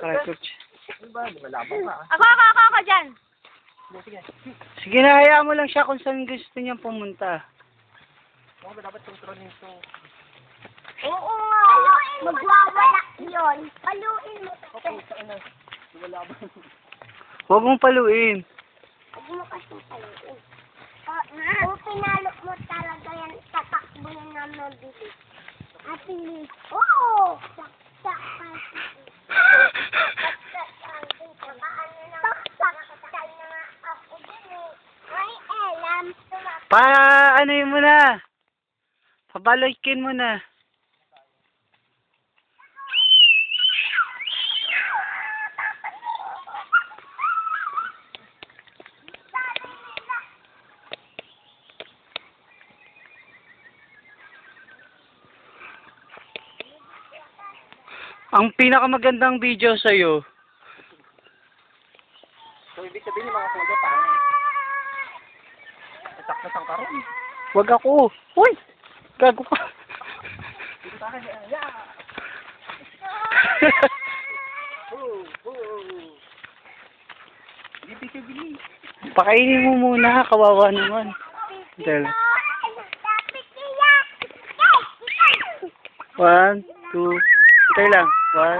Naka-record. Ako dyan. Sige na, hayaan mo lang siya kung saan gusto niyang pumunta. Dapat kontrolin ito. Oo nga. Magwawala yun. Paluin mo. Wala ba? Huwag mong paluin. Huwag mo kasing paluin. Kung pinalok mo talaga yan, tatakbo yan na mabilis. At bilis. Oo! Saksak kasi. Saksak kasi. Saksak na nga ako din eh. Ay, alam. Ano yun mo na? Pabaloykin mo na. Ang pinakamagandang video sa'yo. So, ibig sabihin yung mga kuya, pangit. Atak na sang karon. Wag ako. Uy! Gago ka. Dito tayo. Yeah! Bili. Pakainin mo muna. Kawawa naman. Del. 1, 2. Hintay lang. 1,